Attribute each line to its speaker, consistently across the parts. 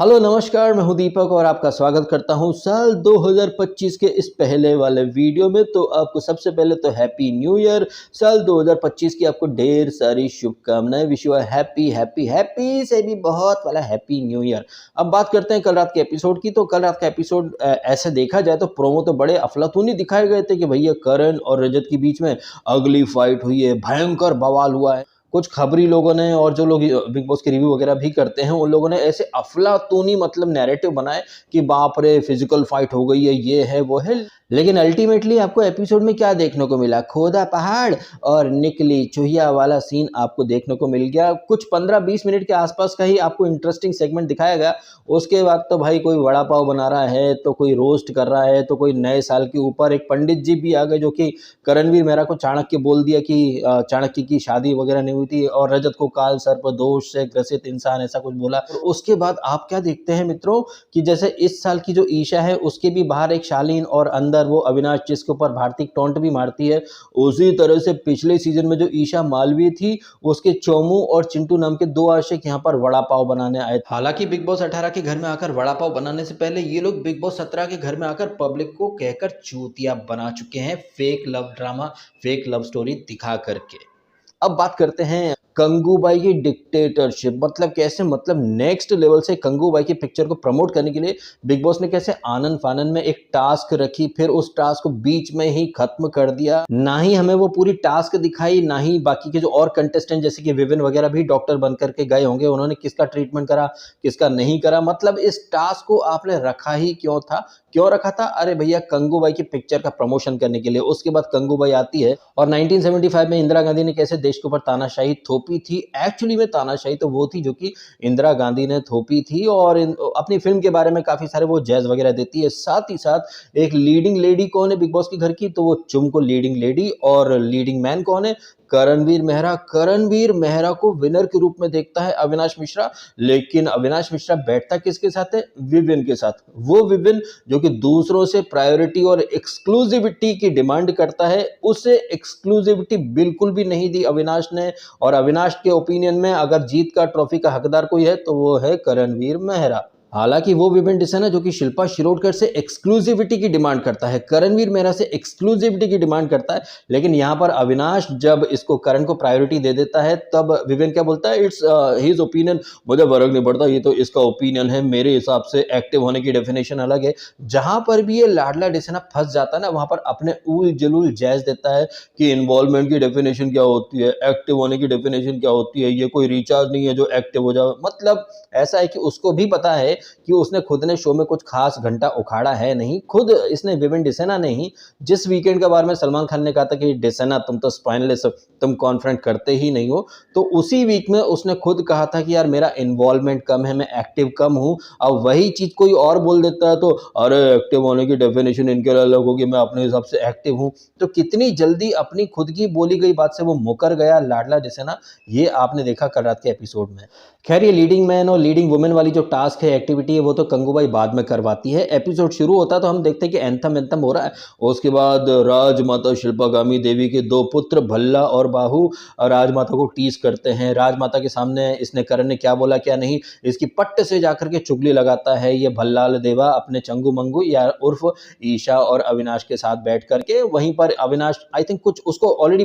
Speaker 1: Hello नमस्कार, मैं हूं दीपक और आपका स्वागत करता हूं साल 2025 के इस पहले वाले वीडियो में। तो आपको सबसे पहले तो हैप्पी न्यू ईयर। साल 2025 की आपको ढेर सारी शुभकामनाएं। Wish you happy happy happy से भी बहुत वाला हैप्पी न्यू ईयर। अब बात करते हैं कल रात के एपिसोड की। तो कल रात का एपिसोड ऐसे देखा जाए तो प्रोमो तो बड़े अफलातूनी दिखाए गए थे कि भैया करण और रजत के बीच में अगली फाइट हुई है, भयंकर बवाल हुआ है। कुछ खबरी लोगों ने और जो लोग बिग बॉस के रिव्यू वगैरह भी करते हैं उन लोगों ने ऐसे अफलातूनी मतलब नैरेटिव बनाए कि बाप रे फिजिकल फाइट हो गई है, ये है वो है। लेकिन अल्टीमेटली आपको एपिसोड में क्या देखने को मिला? खोदा पहाड़ और निकली चूहिया वाला सीन आपको देखने को मिल गया। कुछ 15-20 मिनट के आसपास का ही आपको इंटरेस्टिंग सेगमेंट दिखाया गया। उसके बाद तो भाई कोई वड़ा पाव बना रहा है, तो कोई रोस्ट कर रहा है, तो कोई नए साल के ऊपर एक पंडित जी भी आ गए जो कि करणवीर मेहरा को चाणक्य बोल दिया कि चाणक्य की शादी वगैरह नहीं हुई थी, और रजत को काल सर्प दोष से ग्रसित इंसान ऐसा कुछ बोला। और उसके बाद आप क्या देखते हैं मित्रों कि जैसे इस साल की जो ईशा है उसके भी बाहर एक शालीन और अंदर वो अविनाश जिसके ऊपर भारती टोंट भी मारती है। उसी तरह से पिछले सीजन में जो ईशा मालवीय थी उसके चोमू और चिंटू नाम के दो आशिक यहाँ पर वड़ा पाव बनाने आए। हालांकि बिग बॉस 18 के घर में आकर वड़ा पाव बनाने से पहले ये लोग बिग बॉस 17 के घर में आकर पब्लिक को कहकर चूतिया बना चुके हैं, fake love drama, fake love story दिखा करके। अब बात करते हैं कंगूबाई की डिक्टेटरशिप। मतलब कैसे, मतलब नेक्स्ट लेवल से कंगूबाई की पिक्चर को प्रमोट करने के लिए बिग बॉस ने कैसे आनन फानन में एक टास्क रखी, फिर उस टास्क को बीच में ही खत्म कर दिया। ना ही हमें वो पूरी टास्क दिखाई, ना ही बाकी के जो और कंटेस्टेंट जैसे कि विविन वगैरह भी डॉक्टर बन करके गए होंगे, उन्होंने किसका ट्रीटमेंट करा किसका नहीं करा। मतलब इस टास्क को आपने रखा ही क्यों था? क्यों रखा था? अरे भैया कंगूबाई की पिक्चर का प्रमोशन करने के लिए। उसके बाद कंगूबाई आती है और 1975 में इंदिरा गांधी ने कैसे देश के ऊपर तानाशाही थोपी थी। एक्चुअली में तानाशाही तो वो थी जो कि इंदिरा गांधी ने थोपी थी, और अपनी फिल्म के बारे में काफी सारे वो जैज वगैरह देती है। साथ ही साथ एक लीडिंग लेडी कौन है बिग बॉस के घर की? तो वो चुमको लीडिंग लेडी। और लीडिंग मैन कौन है? करणवीर मेहरा। करणवीर मेहरा को विनर के रूप में देखता है अविनाश मिश्रा, लेकिन अविनाश मिश्रा बैठता किसके साथ है? विविन के साथ। वो विविन जो कि दूसरों से प्रायोरिटी और एक्सक्लूसिविटी की डिमांड करता है, उसे एक्सक्लूसिविटी बिल्कुल भी नहीं दी अविनाश ने। और अविनाश के ओपिनियन में अगर जीत का ट्रॉफी का हकदार कोई है तो वो है करणवीर मेहरा। हालांकि वो विपिन डिसन है जो कि शिल्पा शिरोडकर से एक्सक्लूसिविटी की डिमांड करता है, करणवीर मेहरा से एक्सक्लूसिविटी की डिमांड करता है। लेकिन यहाँ पर अविनाश जब इसको करण को प्रायोरिटी दे देता है तब विपिन क्या बोलता है? इट्स हिज ओपिनियन, मुझे फर्क नहीं पड़ता, ये तो इसका ओपिनियन है, मेरे हिसाब से एक्टिव होने की डेफिनेशन अलग है। जहां पर भी ये लाडला डिसना फंस जाता है ना, वहां पर अपने उल जलूल जायज देता है कि इन्वॉल्वमेंट की डेफिनेशन क्या होती है, एक्टिव होने की डेफिनेशन क्या होती है, ये कोई रिचार्ज नहीं है जो एक्टिव हो जाए। मतलब ऐसा है कि उसको भी पता है कि उसने खुद ने शो में कुछ खास घंटा उखाड़ा है नहीं। खुद इसने विविन डिसेना ने ही जिस वीकेंड के बारे में सलमान खान ने कहा था कि डिसेना तुम तो स्पाइनलेस हो, तुम कॉन्फ्रंट करते ही नहीं हो, तो उसी वीक में उसने खुद कहा था कि यार मेरा इन्वॉल्वमेंट कम है, मैं एक्टिव कम हूं। अब वही चीज कोई और बोल देता है तो अरे एक्टिव होने की डेफिनेशन इनके अलग होगी, मैं अपने हिसाब से एक्टिव हूं। तो कितनी जल्दी अपनी खुद की बोली गई बात से वो मुकर गया लाडला डिसेना, ये आपने देखा कल रात के एपिसोड में। खैर ये लीडिंग मैन और लीडिंग वुमेन वाली जो टास्क है, एक्टिविटी है, वो तो कंगूबाई बाद में करवाती है। एपिसोड शुरू होता है तो हम देखते हैं कि एंथम हो रहा है। उसके बाद राजमाता शिल्पागामी देवी के दो पुत्र भल्ला और बाहू राजमाता को टीज करते हैं। राजमाता के सामने इसने करण ने क्या बोला क्या नहीं इसकी पट्ट से जाकर के चुगली लगाता है ये भल्लाल देवा अपने चंगू मंगू या उर्फ ईशा और अविनाश के साथ बैठ करके। वहीं पर अविनाश आई थिंक कुछ उसको ऑलरेडी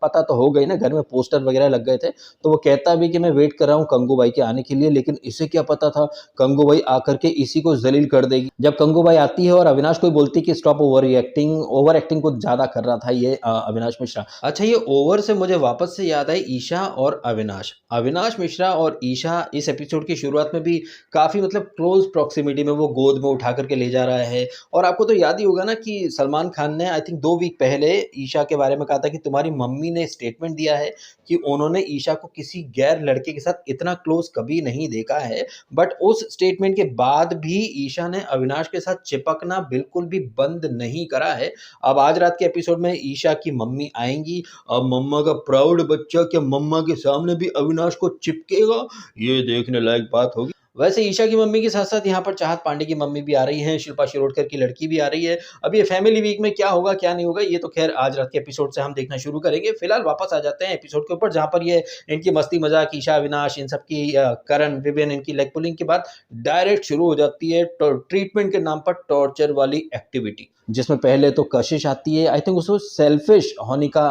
Speaker 1: पता तो हो गई ना, घर में पोस्टर वगैरह लग गए थे, तो वो कहता भी कि मैं वेट कर रहा हूँ कंगूबाई के आने के लिए। लेकिन इसे क्या पता था कंगूबाई आकर के इसी को जलील कर देगी। जब कंगूबाई आती है और अविनाश को बोलती कि स्टॉप ओवर एक्टिंग कुछ ज्यादा कर रहा था ये अविनाश मिश्रा। अच्छा, ये ओवर से मुझे वापस से याद आई ईशा और अविनाश मिश्रा और ईशा इस एपिसोड की शुरुआत में भी काफी मतलब क्लोज प्रॉक्सिमिटी में वो गोद में उठा करके ले जा रहा है। और आपको तो याद ही होगा ना कि सलमान खान ने आई थिंक 2 वीक पहले ईशा के बारे में कहा था कि तुम्हारी मम्मी ने स्टेटमेंट दिया है कि उन्होंने ईशा को किसी गैर लड़के के साथ इतना क्लोज कभी नहीं देखा है। बट उस स्टेटमेंट के बाद भी ईशा ने अविनाश के साथ चिपकना बिल्कुल भी बंद नहीं करा है। अब आज रात के एपिसोड में ईशा की मम्मी आएंगी। अब मम्मा का प्राउड बच्चा क्या मम्मा के सामने भी अविनाश को चिपकेगा, ये देखने लायक बात होगी। वैसे ईशा की मम्मी के साथ-साथ यहाँ पर चाहत पांडे की मम्मी भी आ रही हैं, शिल्पा शिरोडकर की लड़की भी आ रही है। अब ये फैमिली वीक में क्या होगा, क्या नहीं होगा, ये तो ख़ैर आज रात के एपिसोड से हम देखना शुरू करेंगे। फिलहाल वापस आ जाते हैं एपिसोड के ऊपर, जहाँ पर ये इनकी मस्ती मज़ाक, ईशा, अविनाश, इन सब की करण, विविन, इनकी लेग पुलिंग के बाद डायरेक्ट शुरू हो जाती है ट्रीटमेंट के नाम पर टॉर्चर वाली एक्टिविटी। जिसमें पहले तो कशिश आती है, आई थिंक उसको सेल्फिश होने का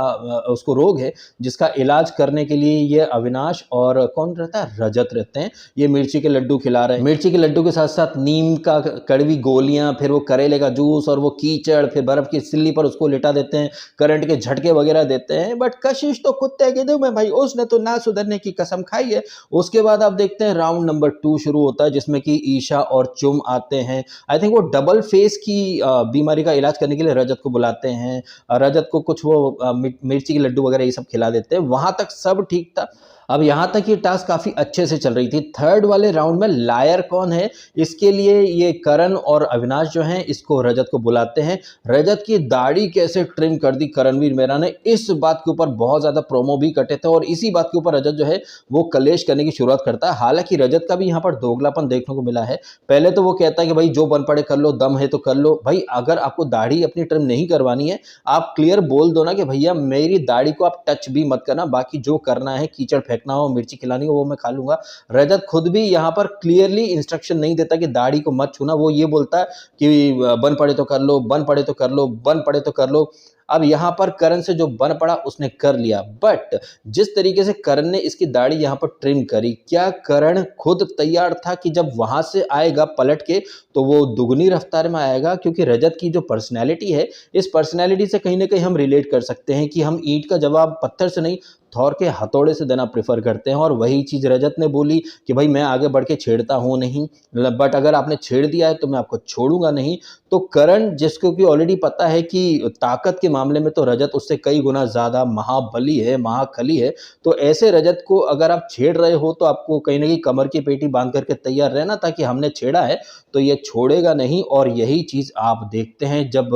Speaker 1: उसको रोग है, जिसका इलाज करने के लिए ये अविनाश और कौन रहता है, रजत रहते हैं। ये मिर्ची के लड्डू खिला रहे हैं, मिर्ची के लड्डू के साथ साथ नीम का कड़वी गोलियां, फिर वो करेले का जूस और वो कीचड़, फिर बर्फ की सिल्ली पर उसको लिटा देते हैं, करंट के झटके वगैरह देते हैं। बट कशिश तो कुत्ते के दुम है भाई, उसने तो ना सुधरने की कसम खाई है। उसके बाद आप देखते हैं राउंड नंबर 2 शुरू होता है, जिसमें कि ईशा और चुम आते हैं। आई थिंक वो डबल फेस की बीमारी का इलाज करने के लिए रजत को बुलाते हैं। रजत को कुछ वो मिर्ची के लड्डू वगैरह ये सब खिला देते हैं। वहां तक सब ठीक था। अब यहाँ तक ये टास्क काफ़ी अच्छे से चल रही थी। थर्ड वाले राउंड में लायर कौन है, इसके लिए ये करण और अविनाश जो हैं इसको रजत को बुलाते हैं। रजत की दाढ़ी कैसे ट्रिम कर दी करणवीर मेहरा ने, इस बात के ऊपर बहुत ज़्यादा प्रोमो भी कटे थे और इसी बात के ऊपर रजत जो है वो कलेश करने की शुरुआत करता है। हालांकि रजत का भी यहाँ पर दोगलापन देखने को मिला है। पहले तो वो कहता है कि भाई जो बन पड़े कर लो, दम है तो कर लो। भाई अगर आपको दाढ़ी अपनी ट्रिम नहीं करवानी है, आप क्लियर बोल दो ना कि भैया मेरी दाढ़ी को आप टच भी मत करना, बाकी जो करना है कीचड़ फेंकना हो, मिर्ची खिलानी हो, वो मैं खा लूंगा। रजत खुद भी यहाँ पर क्लियरली इंस्ट्रक्शन नहीं देता कि दाढ़ी को मत छूना, वो ये बोलता है कि बन पड़े तो कर लो, बन पड़े तो कर लो, बन पड़े तो कर लो। अब यहाँ पर करण से जो बन पड़ा उसने कर लिया, बट जिस तरीके से करण ने इसकी दाढ़ी यहाँ पर ट्रिम करी, क्या करण खुद तैयार था कि जब वहां से आएगा पलट के तो वो दुगनी रफ्तार में आएगा? क्योंकि रजत की जो पर्सनैलिटी है, इस पर्सनैलिटी से कहीं ना कहीं हम रिलेट कर सकते हैं कि हम ईंट का जवाब पत्थर से नहीं, थौर के हथौड़े से देना प्रेफर करते हैं। और वही चीज़ रजत ने बोली कि भाई मैं आगे बढ़ के छेड़ता हूँ नहीं, बट अगर आपने छेड़ दिया है तो मैं आपको छोड़ूंगा नहीं। तो करण, जिसको कि ऑलरेडी पता है कि ताकत के मामले में तो रजत उससे कई गुना ज़्यादा महाबली है, महाखली है, तो ऐसे रजत को अगर आप छेड़ रहे हो तो आपको कहीं ना कहीं कमर की पेटी बांध करके तैयार रहना, ताकि हमने छेड़ा है तो ये छोड़ेगा नहीं। और यही चीज़ आप देखते हैं जब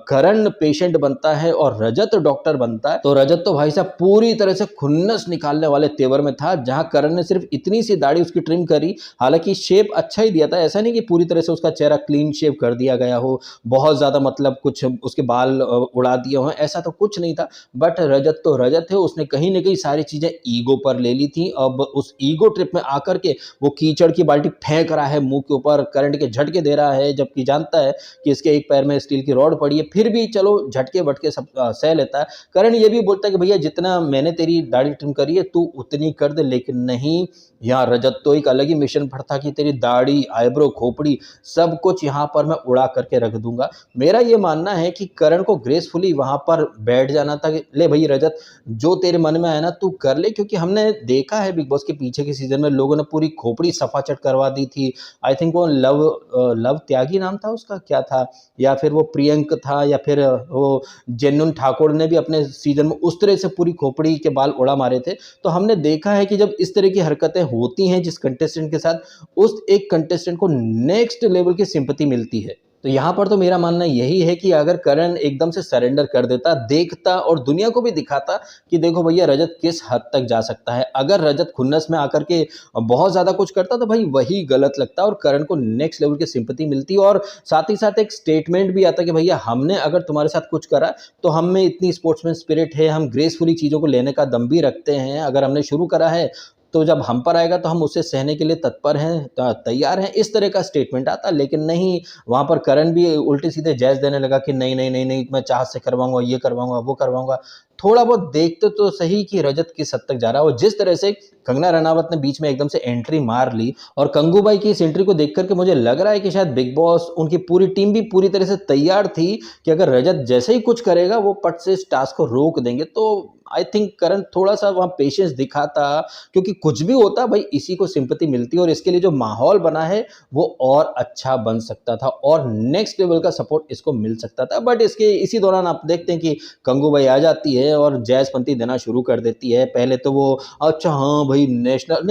Speaker 1: करण पेशेंट बनता है और रजत डॉक्टर बनता है, तो रजत तो भाई साहब पूरी तरह से खुन्नस निकालने वाले तेवर में था। जहां करण ने सिर्फ इतनी सी दाढ़ी उसकी ट्रिम करी, हालांकि शेप अच्छा ही दिया था, ऐसा नहीं कि पूरी तरह से उसका चेहरा क्लीन शेप कर दिया गया हो, बहुत ज्यादा मतलब कुछ उसके बाल उड़ा दिए हो, ऐसा तो कुछ नहीं था। बट रजत तो रजत है, उसने कहीं ना कहीं सारी चीजें ईगो पर ले ली थी। अब उस ईगो ट्रिप में आकर के वो कीचड़ की बाल्टी फेंक रहा है मुंह के ऊपर, करंट के झटके दे रहा है, जबकि जानता है कि इसके एक पैर में स्टील की रॉड पड़ी है, फिर भी चलो झटके वटके सब सह लेता है। करण ये भी बोलता है कि भैया जितना मैंने तेरी दाढ़ी ट्रिम करी है तू उतनी कर दे, लेकिन नहीं, यहाँ रजत तो एक अलग ही मिशन पर था कि तेरी दाढ़ी, आईब्रो, खोपड़ी सब कुछ यहाँ पर मैं उड़ा करके रख दूंगा। मेरा ये मानना है कि करण को ग्रेसफुली वहां पर बैठ जाना था कि ले भाई रजत, जो तेरे मन में आया ना तू कर ले, क्योंकि हमने देखा है बिग बॉस के पीछे के सीजन में लोगों ने पूरी खोपड़ी सफाचट करवा दी थी। आई थिंक वो लव त्यागी नाम था उसका, क्या था, या फिर वो प्रियंक था, या फिर वो जेनुन ठाकुर ने भी अपने सीजन में उस तरह से पूरी खोपड़ी के बाल उड़ा मारे थे। तो हमने देखा है कि जब इस तरह की हरकतें होती हैं जिस कंटेस्टेंट के साथ, उस एक कंटेस्टेंट को नेक्स्ट लेवल की सिंपैथी मिलती है। तो यहाँ पर तो मेरा मानना यही है कि अगर करण एकदम से सरेंडर कर देता, देखता और दुनिया को भी दिखाता कि देखो भैया रजत किस हद तक जा सकता है, अगर रजत खुन्नस में आकर के बहुत ज़्यादा कुछ करता तो भाई वही गलत लगता और करण को नेक्स्ट लेवल की सिंपैथी मिलती, और साथ ही साथ एक स्टेटमेंट भी आता कि भैया हमने अगर तुम्हारे साथ कुछ करा तो हम में इतनी स्पोर्ट्समैन स्पिरिट है, हम ग्रेसफुली चीज़ों को लेने का दम भी रखते हैं, अगर हमने शुरू करा है तो जब हम पर आएगा तो हम उसे सहने के लिए तत्पर हैं, तैयार हैं, इस तरह का स्टेटमेंट आता। लेकिन नहीं, वहाँ पर करण भी उल्टे सीधे जैज देने लगा कि नहीं नहीं नहीं नहीं, मैं चाहत से करवाऊंगा, ये करवाऊंगा, वो करवाऊंगा। थोड़ा बहुत देखते तो सही कि रजत किस हद तक जा रहा है। और जिस तरह से कंगना रनावत ने बीच में एकदम से एंट्री मार ली, और कंगूबाई की इस एंट्री को देख करके मुझे लग रहा है कि शायद बिग बॉस, उनकी पूरी टीम भी पूरी तरह से तैयार थी कि अगर रजत जैसे ही कुछ करेगा वो पट से इस टास्क को रोक देंगे। तो आई थिंक करण थोड़ा सा वहाँ पेशेंस दिखाता, क्योंकि कुछ भी होता भाई इसी को सिंपैथी मिलती, और इसके लिए जो माहौल बना है वो और अच्छा बन सकता था और नेक्स्ट लेवल का सपोर्ट इसको मिल सकता था। बट इसके इसी दौरान आप देखते हैं कि कंगूबाई आ जाती है और जैजपंती देना शुरू कर देती है। पहले तो वो अच्छा हाँ भाई नेशनल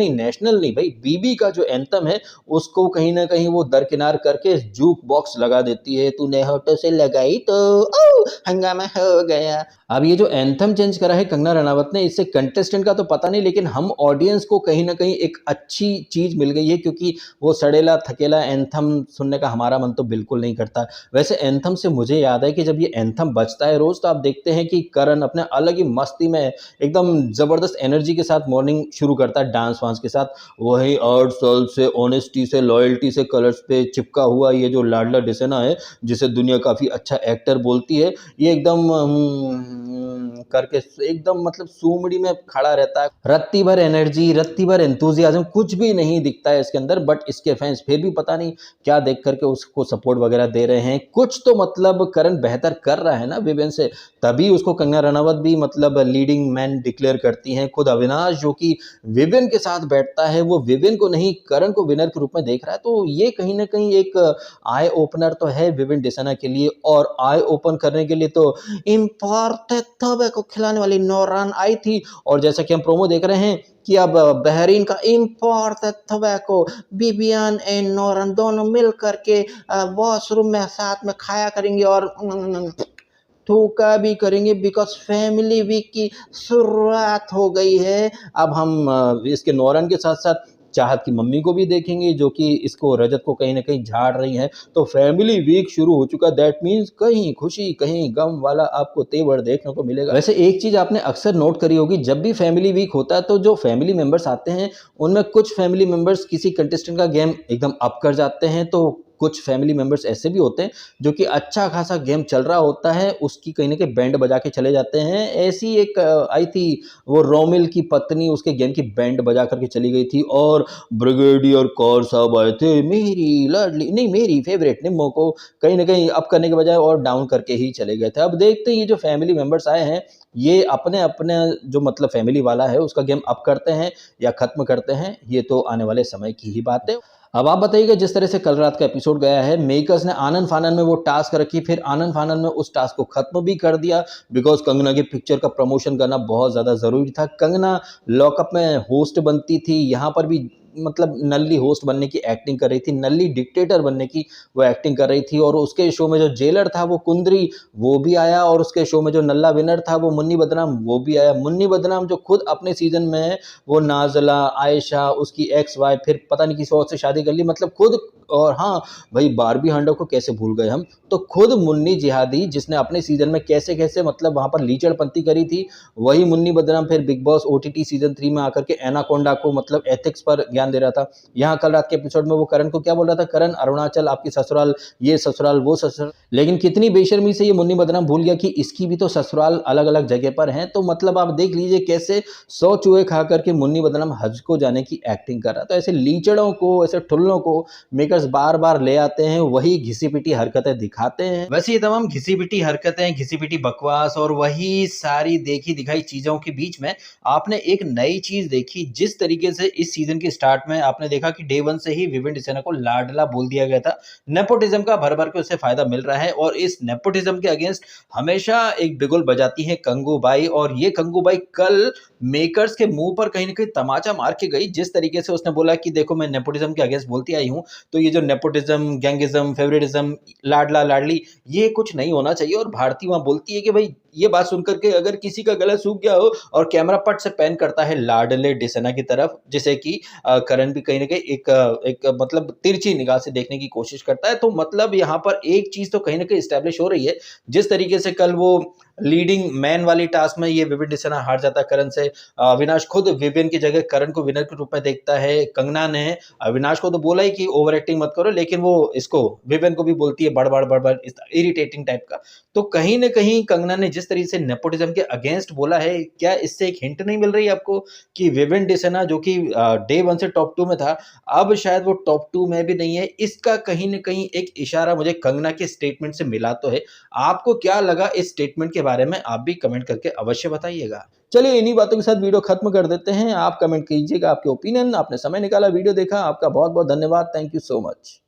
Speaker 1: नहीं भाई, बीबी का जो एंथम है उसको कहीं ना कहीं वो दरकिनार करके जूक बॉक्स लगा देती है, तूने होठों से लगाई तो हंगामा हो गया। अब ये जो एंथम चेंज करा है कंगना रनावत ने, इससे कंटेस्टेंट का तो पता नहीं, लेकिन हम ऑडियंस को कहीं न कहीं एक अच्छी चीज़ मिल गई है, क्योंकि वो सड़ेला थकेला एंथम सुनने का हमारा मन तो बिल्कुल नहीं करता। वैसे एंथम से मुझे याद है कि जब ये एंथम बजता है रोज़, तो आप देखते हैं कि करण अपने अलग ही मस्ती में एकदम ज़बरदस्त एनर्जी के साथ मॉर्निंग शुरू करता है डांस-वांस के साथ। वहीं 8 साल से ऑनेस्टी से, लॉयल्टी से कलर्स पे चिपका हुआ ये जो लाडला डिसेना है, जिसे दुनिया काफ़ी अच्छा एक्टर बोलती है, ये एकदम करके एकदम मतलब सूमड़ी में खड़ा रहता है। रत्ती भर एनर्जी, रत्ती भर एंथुसियाज़्म कुछ भी नहीं दिखता है इसके अंदर, बट इसके फैंस फिर भी पता नहीं क्या देख कर के उसको सपोर्ट वगैरह दे रहे हैं। कुछ तो मतलब करण बेहतर कर रहा है ना विवेन से, तभी उसको कंगना रनावत भी मतलब लीडिंग मैन डिक्लेयर करती हैं। खुद अविनाश जो कि विवेन के साथ बैठता है, वो विवेन को नहीं करण को विनर के रूप में देख रहा है। तो ये कहीं न कहीं एक आई ओपनर तो है विवेन डिसेना के लिए, और आई ओपन करने के लिए तो इम्पोर्टेड को खिलाने वाली नौरान आई थी। और जैसा कि हम प्रोमो देख रहे हैं कि अब बहरीन का इम्पोर्टेड टोबैको बिबियन एंड नौरान दोनों मिल करके वॉशरूम में साथ में खाया करेंगे और थूका भी करेंगे, बिकॉज फैमिली वीक की शुरुआत हो गई है। अब हम इसके नौरन के साथ साथ चाहत की मम्मी को भी देखेंगे, जो कि इसको रजत को कहीं ना कहीं झाड़ रही हैं। तो फैमिली वीक शुरू हो चुका, दैट मीन्स कहीं खुशी कहीं गम वाला आपको तेवर देखने को मिलेगा। वैसे एक चीज आपने अक्सर नोट करी होगी, जब भी फैमिली वीक होता है तो जो फैमिली मेंबर्स आते हैं उनमें कुछ फैमिली मेंबर्स किसी कंटेस्टेंट का गेम एकदम अप कर जाते हैं, तो कुछ फैमिली मेंबर्स ऐसे भी होते हैं जो कि अच्छा खासा गेम चल रहा होता है, उसकी कहीं ना कहीं बैंड बजा के चले जाते हैं। ऐसी एक आई थी वो रोमिल की पत्नी, उसके गेम की बैंड बजा करके चली गई थी, और ब्रिगेडियर कौर साहब आए थे मेरी लाडली नहीं मेरी फेवरेट निम्मो को कहीं ना कहीं अप करने के बजाय और डाउन करके ही चले गए थे। अब देखते हैं ये जो फैमिली मेंबर्स आए हैं, ये अपने अपने जो मतलब फैमिली वाला है उसका गेम अप करते हैं या खत्म करते हैं, ये तो आने वाले समय की ही बात है। अब आप बताइएगा, जिस तरह से कल रात का एपिसोड गया है, मेकर्स ने आनन फानन में वो टास्क रखी, फिर आनन फानन में उस टास्क को खत्म भी कर दिया, बिकॉज कंगना की पिक्चर का प्रमोशन करना बहुत ज़्यादा ज़रूरी था। कंगना लॉकअप में होस्ट बनती थी, यहाँ पर भी मतलब नल्ली होस्ट बनने की एक्टिंग कर रही थी, नल्ली डिक्टेटर बनने की वो एक्टिंग कर रही थी। और उसके शो में जो जेलर था वो कुंदरी, वो भी आया, और उसके शो में जो नल्ला विनर था वो मुन्नी बदनाम, वो भी आया। मुन्नी बदनाम जो खुद अपने सीजन में है, वो नाजला, आयशा, उसकी एक्स वाइफ, फिर पता नहीं किसी और से शादी कर ली, मतलब खुद। और हाँ भाई, बारबी हांडा को कैसे भूल गए हम, तो खुद मुन्नी जिहादी जिसने अपने सीजन में कैसे कैसे मतलब वहां पर लीचड़पंती करी थी, वही मुन्नी बदनाम फिर बिग बॉस ओटीटी सीजन 3 में आकर के एनाकोंडा को मतलब एथिक्स पर ज्ञान दे रहा था। यहाँ कल रात के एपिसोड में वो करण को क्या बोल रहा था, करण अरुणाचल आपकी ससुराल, ये ससुराल वो ससुराल, लेकिन कितनी बेशर्मी से ये मुन्नी बदनाम भूल गया कि इसकी भी तो ससुराल अलग अलग जगह पर है। तो मतलब आप देख लीजिए कैसे 100 चूहे खा करके मुन्नी बदनाम हज को जाने की एक्टिंग कर रहा था। तो ऐसे लीचड़ों को, ऐसे ठुल्लों को मेकर्स बार बार ले आते हैं, वही घिसी पिटी हरकतें दिखाते हैं। वैसे ये तमाम घिसी पिटी हरकतें, घिसी पिटी बकवास और वही सारी देखी दिखाई चीजों के बीच में आपने एक नई चीज देखी। जिस तरीके से इस सीजन के स्टार्ट में आपने देखा कि डे 1 से ही विवेन डिसेना को लाडला बोल दिया गया था, नेपोटिज्म का भर भर के उसे फायदा मिल रहा है, और इस नेपोटिज्म के अगेंस्ट हमेशा एक बिगुल बजाती है कंगूबाई। और ये कंगूबाई कल मेकर्स के मुंह पर कहीं ना कहीं तमाचा मार के गई, जिस तरीके से उसने बोला कि देखो मैं नेपोटिज्म के अगेंस्ट बोलती आई हूं, तो ये जो नेपोटिज्म, गैंगिज्म, फेवरेटिज्म, लाडला लाडली, ये कुछ नहीं होना चाहिए। और भारती वहां बोलती है कि भाई ये बात सुनकर के अगर किसी का गला सूख गया हो, और कैमरा पट से पैन करता है लाडले डिसेना की तरफ, जिसे कि करण भी कहीं ना कहीं एक मतलब तिरछी निगाह से देखने की कोशिश करता है। तो मतलब यहाँ पर एक चीज तो कहीं ना कहीं इस्टेब्लिश हो रही है, जिस तरीके से कल वो लीडिंग मैन वाली टास्क में ये विवेन डिसेना हार जाता है करण से, अविनाश खुद विवेन की जगह करण को विनर के रूप में देखता है। कंगना ने अविनाश को तो बोला ही कि ओवर एक्टिंग मत करो, लेकिन वो इसको विवेन को भी बोलती है बड़ बड़ इरिटेटिंग टाइप का। तो कहीं ना कहीं कंगना ने जिस तरीके से नेपोटिज्म के अगेंस्ट बोला है, क्या इससे एक हिंट नहीं मिल रही आपको कि विवेन डिसेना जो कि डे 1 से टॉप 2 में था, अब शायद वो टॉप 2 में भी नहीं है? इसका कहीं ना कहीं एक इशारा मुझे कंगना के स्टेटमेंट से मिला तो है। आपको क्या लगा इस स्टेटमेंट के बारे में, आप भी कमेंट करके अवश्य बताइएगा। चलिए इन्हीं बातों के साथ वीडियो खत्म कर देते हैं। आप कमेंट कीजिएगा आपके ओपिनियन। आपने समय निकाला, वीडियो देखा, आपका बहुत बहुत धन्यवाद। Thank you so much.